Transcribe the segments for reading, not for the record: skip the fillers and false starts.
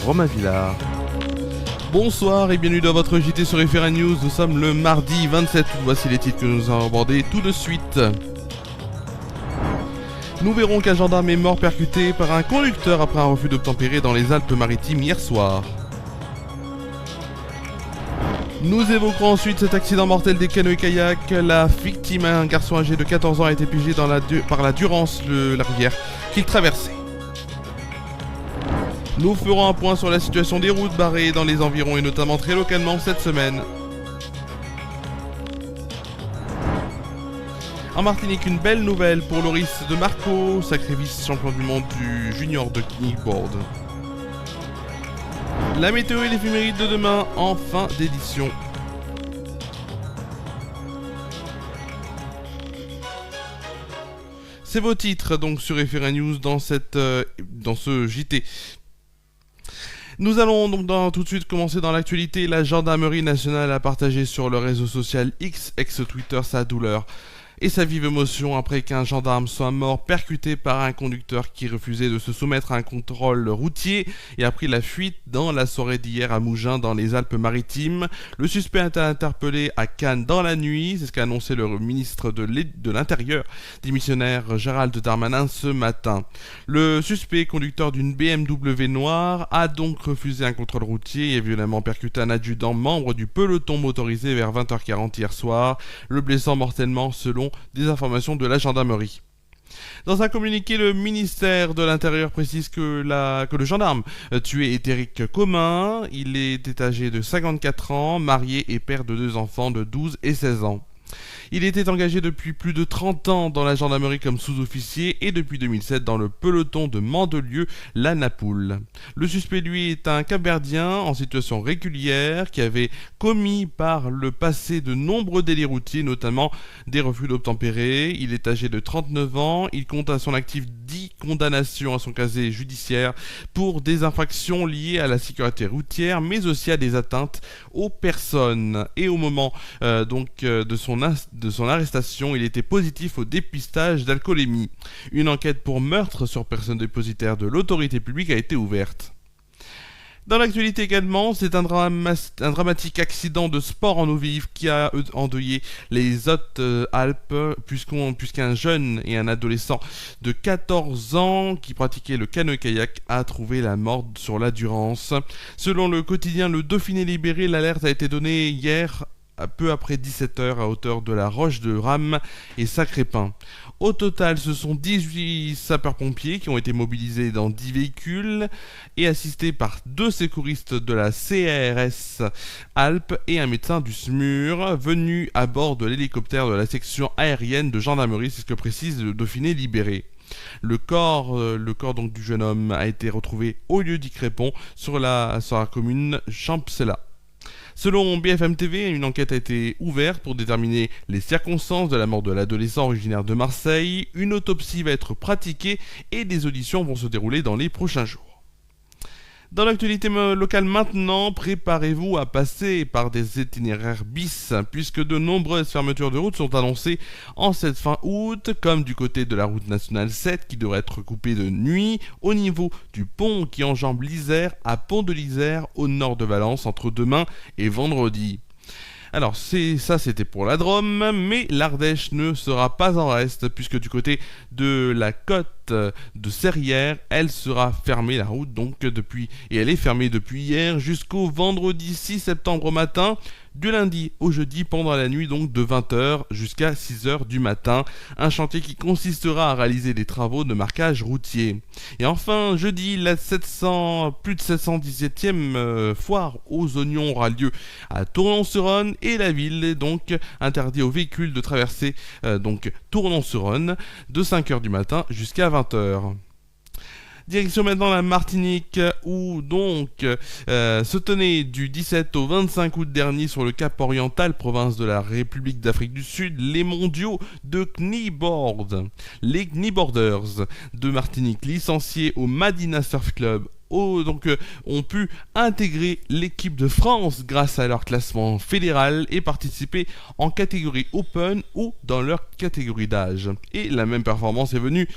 Romain Villard. Bonsoir et bienvenue dans votre JT sur FR News. Nous sommes le mardi 27 août. Voici les titres que nous allons aborder tout de suite. Nous verrons qu'un gendarme est mort percuté par un conducteur après un refus d'obtempérer dans les Alpes-Maritimes hier soir. Nous évoquerons ensuite cet accident mortel des canoës-kayak. La victime, un garçon âgé de 14 ans, a été piégé par la Durance, la rivière qu'il traversait. Nous ferons un point sur la situation des routes barrées dans les environs et notamment très localement cette semaine. En Martinique, une belle nouvelle pour Loris de Marco, sacré vice-champion du monde du junior de knickboard. La météo et l'éphéméride de demain en fin d'édition. C'est vos titres donc sur FR News dans ce JT. Nous allons donc tout de suite commencer dans l'actualité. La gendarmerie nationale a partagé sur le réseau social X, ex-Twitter, sa douleur et sa vive émotion après qu'un gendarme soit mort percuté par un conducteur qui refusait de se soumettre à un contrôle routier et a pris la fuite dans la soirée d'hier à Mougins dans les Alpes-Maritimes. Le suspect a été interpellé à Cannes dans la nuit, c'est ce qu'a annoncé le ministre de l'Intérieur, démissionnaire Gérald Darmanin ce matin. Le suspect, conducteur d'une BMW noire, a donc refusé un contrôle routier et a violemment percuté un adjudant membre du peloton motorisé vers 20h40 hier soir, le blessant mortellement selon des informations de la gendarmerie. Dans un communiqué, le ministère de l'Intérieur précise que le gendarme tué est Éric Commun. Il était âgé de 54 ans, marié et père de 2 enfants de 12 et 16 ans. Il était engagé depuis plus de 30 ans dans la gendarmerie comme sous-officier et depuis 2007 dans le peloton de Mandelieu, la Napoule. Le suspect, lui, est un Cap-Verdien en situation régulière qui avait commis par le passé de nombreux délits routiers, notamment des refus d'obtempérer. Il est âgé de 39 ans. Il compte à son actif 10 condamnations à son casier judiciaire pour des infractions liées à la sécurité routière, mais aussi à des atteintes aux personnes. Et au moment de son arrestation, il était positif au dépistage d'alcoolémie. Une enquête pour meurtre sur personne dépositaire de l'autorité publique a été ouverte. Dans l'actualité également, c'est un dramatique accident de sport en eau vive qui a endeuillé les Hautes-Alpes puisqu'un jeune et un adolescent de 14 ans qui pratiquait le canoë-kayak a trouvé la mort sur la Durance. Selon le quotidien Le Dauphiné Libéré, l'alerte a été donnée hier peu après 17h à hauteur de la Roche de Rame et Sacré-Pin. Au total, ce sont 18 sapeurs-pompiers qui ont été mobilisés dans 10 véhicules et assistés par 2 secouristes de la CRS Alpes et un médecin du SMUR venu à bord de l'hélicoptère de la section aérienne de gendarmerie, c'est ce que précise le Dauphiné Libéré. Le corps donc du jeune homme a été retrouvé au lieu d'Ycrépont sur la commune Champcella. Selon BFM TV, une enquête a été ouverte pour déterminer les circonstances de la mort de l'adolescent originaire de Marseille. Une autopsie va être pratiquée et des auditions vont se dérouler dans les prochains jours. Dans l'actualité locale maintenant, préparez-vous à passer par des itinéraires bis, puisque de nombreuses fermetures de routes sont annoncées en cette fin août, comme du côté de la route nationale 7 qui devrait être coupée de nuit, au niveau du pont qui enjambe l'Isère à Pont de l'Isère au nord de Valence entre demain et vendredi. Alors c'était pour la Drôme, mais l'Ardèche ne sera pas en reste, puisque du côté de la côte de Serrières, elle sera fermée, la route elle est fermée depuis hier jusqu'au vendredi 6 septembre au matin, du lundi au jeudi pendant la nuit, donc de 20h jusqu'à 6h du matin. Un chantier qui consistera à réaliser des travaux de marquage routier. Et enfin, jeudi, la plus de 717e foire aux oignons aura lieu à Tournon-sur-Rhône et la ville est donc interdit aux véhicules de traverser Tournon-sur-Rhône de 5h du matin jusqu'à 20h. Direction maintenant la Martinique où se tenait du 17 au 25 août dernier sur le Cap Oriental, province de la République d'Afrique du Sud, les mondiaux de knickboard. Les knickboarders de Martinique licenciés au Madina Surf Club ont pu intégrer l'équipe de France grâce à leur classement fédéral et participer en catégorie Open ou dans leur catégorie d'âge. Et la bonne performance est venue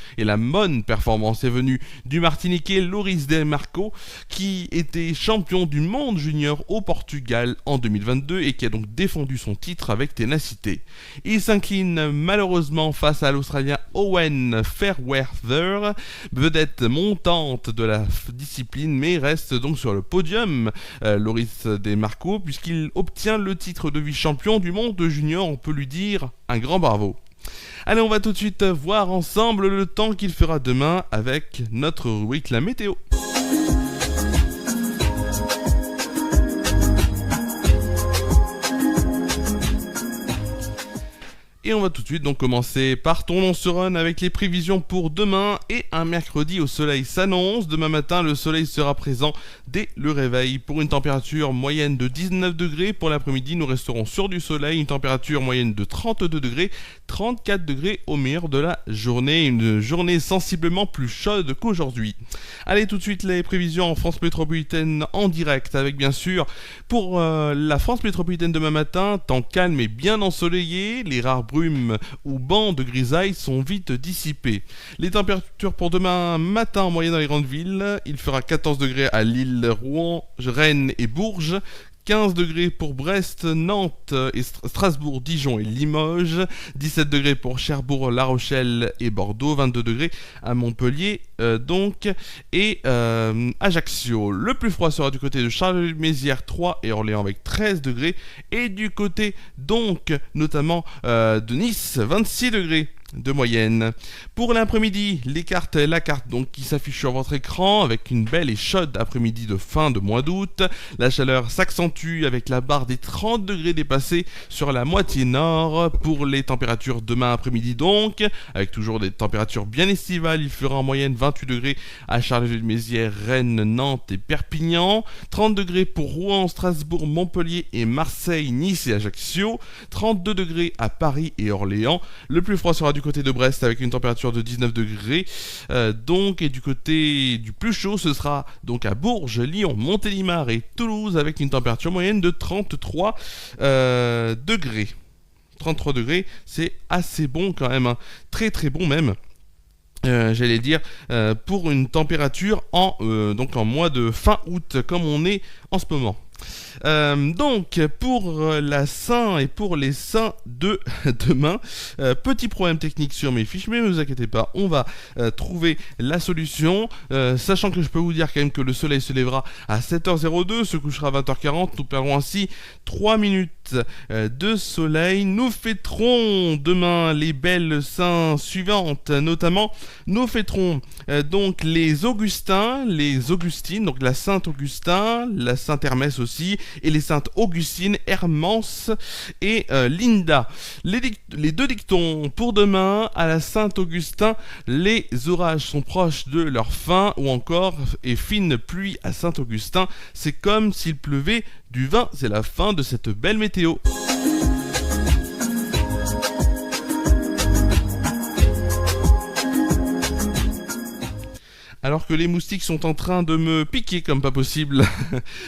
du Martiniquais Loris Demarco, qui était champion du monde junior au Portugal en 2022 et qui a donc défendu son titre avec ténacité. Il s'incline malheureusement face à l'Australien Owen Fairweather, vedette montante de la discipline, mais reste donc sur le podium, Loris Demarco, puisqu'il obtient le titre de vice-champion du monde junior. On peut lui dire un grand bravo. Allez, on va tout de suite voir ensemble le temps qu'il fera demain avec notre rubrique La Météo. Et on va tout de suite donc commencer par Tournon-sur-Rhône avec les prévisions pour demain et un mercredi au soleil s'annonce. Demain matin, le soleil sera présent dès le réveil pour une température moyenne de 19 degrés. Pour l'après-midi, nous resterons sur du soleil, une température moyenne de 32 degrés, 34 degrés au meilleur de la journée. Une journée sensiblement plus chaude qu'aujourd'hui. Allez, tout de suite les prévisions en France métropolitaine en direct avec bien sûr pour la France métropolitaine demain matin, temps calme et bien ensoleillé, les rares brumes ou bancs de grisaille sont vite dissipés. Les températures pour demain matin en moyenne dans les grandes villes, il fera 14 degrés à Lille, Rouen, Rennes et Bourges, 15 degrés pour Brest, Nantes et Strasbourg, Dijon et Limoges, 17 degrés pour Cherbourg, La Rochelle et Bordeaux, 22 degrés à Montpellier et Ajaccio. Le plus froid sera du côté de Charleville-Mézières, 3 et Orléans avec 13 degrés et du côté donc notamment de Nice, 26 degrés de moyenne. Pour l'après-midi, la carte donc qui s'affiche sur votre écran avec une belle et chaude après-midi de fin de mois d'août. La chaleur s'accentue avec la barre des 30 degrés dépassée sur la moitié nord. Pour les températures demain après-midi donc, avec toujours des températures bien estivales, il fera en moyenne 28 degrés à Charleville-Mézières, Rennes, Nantes et Perpignan, 30 degrés pour Rouen, Strasbourg, Montpellier et Marseille, Nice et Ajaccio, 32 degrés à Paris et Orléans. Le plus froid sera du côté de Brest avec une température de 19 degrés et du côté du plus chaud ce sera donc à Bourges, Lyon, Montélimar et Toulouse avec une température moyenne de 33 degrés. 33 degrés, c'est assez bon quand même, hein. Très très bon même. J'allais dire pour une température en mois de fin août comme on est en ce moment. Donc pour la Saint et pour les Saints de demain, petit problème technique sur mes fiches, mais ne vous inquiétez pas, on va trouver la solution, sachant que je peux vous dire quand même que le soleil se lèvera à 7h02, se couchera à 20h40, nous perdrons ainsi 3 minutes de soleil. Nous fêterons demain les belles saints suivantes, notamment nous fêterons donc les Augustins, les Augustines, donc la Sainte Augustin, la Sainte Hermès aussi, et les saintes Augustine, Hermance et Linda. Les deux dictons pour demain: à la Sainte Augustin, les orages sont proches de leur fin, ou encore et fine pluie à Saint Augustin, c'est comme s'il pleuvait du vin. C'est la fin de cette belle météo. Alors que les moustiques sont en train de me piquer comme pas possible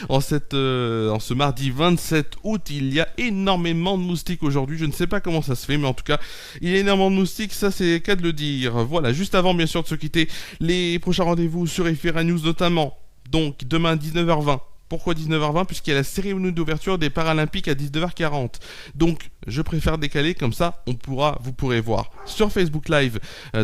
en ce mardi 27 août, il y a énormément de moustiques aujourd'hui. Je ne sais pas comment ça se fait, mais en tout cas, il y a énormément de moustiques, ça c'est le cas de le dire. Voilà, juste avant bien sûr de se quitter, les prochains rendez-vous sur FR News notamment. Donc demain 19h20. Pourquoi 19h20? Puisqu'il y a la cérémonie d'ouverture des Paralympiques à 19h40. Donc, je préfère décaler, comme ça, vous pourrez voir sur Facebook Live,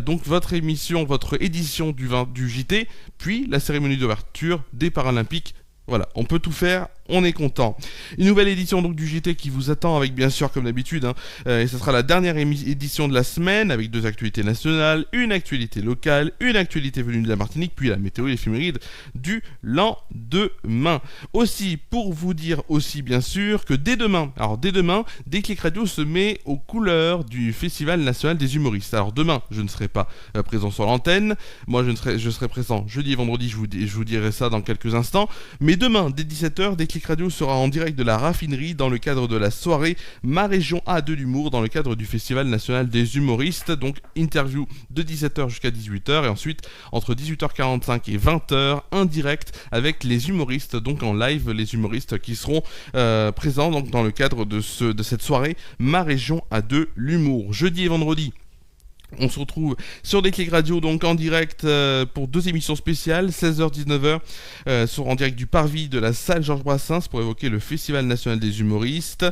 donc votre édition du JT, puis la cérémonie d'ouverture des Paralympiques. Voilà, on peut tout faire, on est content. Une nouvelle édition donc du JT qui vous attend avec bien sûr comme d'habitude, et ce sera la dernière édition de la semaine avec 2 actualités nationales, une actualité locale, une actualité venue de la Martinique, puis la météo et l'éphéméride du lendemain. Aussi, pour vous dire aussi bien sûr que dès demain, Déclic Radio se met aux couleurs du Festival National des Humoristes. Alors demain, je ne serai pas présent sur l'antenne, moi je serai présent jeudi et vendredi, je vous dirai ça dans quelques instants, mais demain, dès 17h, Déclic Déclic Radio sera en direct de la raffinerie dans le cadre de la soirée Ma Région A de l'humour dans le cadre du Festival National des Humoristes. Donc interview de 17h jusqu'à 18h et ensuite entre 18h45 et 20h un direct avec les humoristes, donc en live, les humoristes qui seront présents donc dans le cadre de cette soirée Ma Région A de l'humour. Jeudi et vendredi, on se retrouve sur Déclic Radio donc en direct pour 2 émissions spéciales, 16h-19h en direct du Parvis de la salle Georges Brassens pour évoquer le Festival National des Humoristes.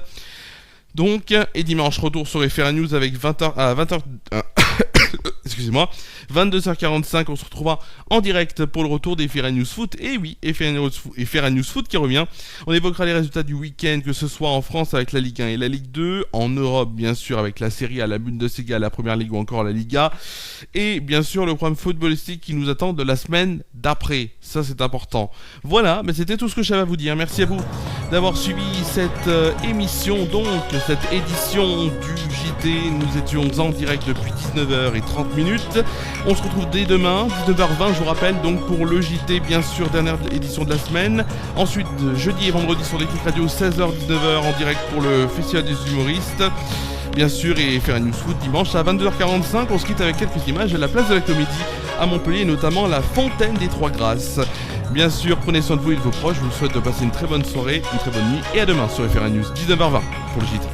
Donc, et dimanche, retour sur FR News avec 20h à 20h... excusez-moi, 22h45, on se retrouvera en direct pour le retour des FR News Foot. Et oui, FR News Foot qui revient. On évoquera les résultats du week-end, que ce soit en France avec la Ligue 1 et la Ligue 2, en Europe bien sûr avec la Serie A, la Bundesliga, la Première Ligue ou encore la Liga, et bien sûr le programme footballistique qui nous attend de la semaine d'après. Ça c'est important. Voilà, mais c'était tout ce que j'avais à vous dire. Merci à vous d'avoir suivi cette émission, donc cette édition du JT. Nous étions en direct depuis 19h30. On se retrouve dès demain, 19h20 je vous rappelle, donc pour le JT bien sûr, dernière édition de la semaine. Ensuite jeudi et vendredi sur Déclic Radio 16h-19h en direct pour le Festival des Humoristes bien sûr, et faire un news foot dimanche à 22h45. On se quitte avec quelques images à la place de la Comédie à Montpellier, notamment la Fontaine des Trois Grâces. Bien sûr, prenez soin de vous et de vos proches. Je vous souhaite de passer une très bonne soirée, une très bonne nuit et à demain sur FR News 19h20 pour le JT.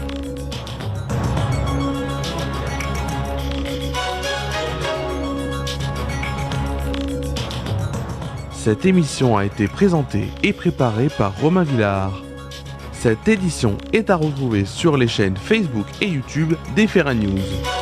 Cette émission a été présentée et préparée par Romain Villard. Cette édition est à retrouver sur les chaînes Facebook et YouTube d'FR News.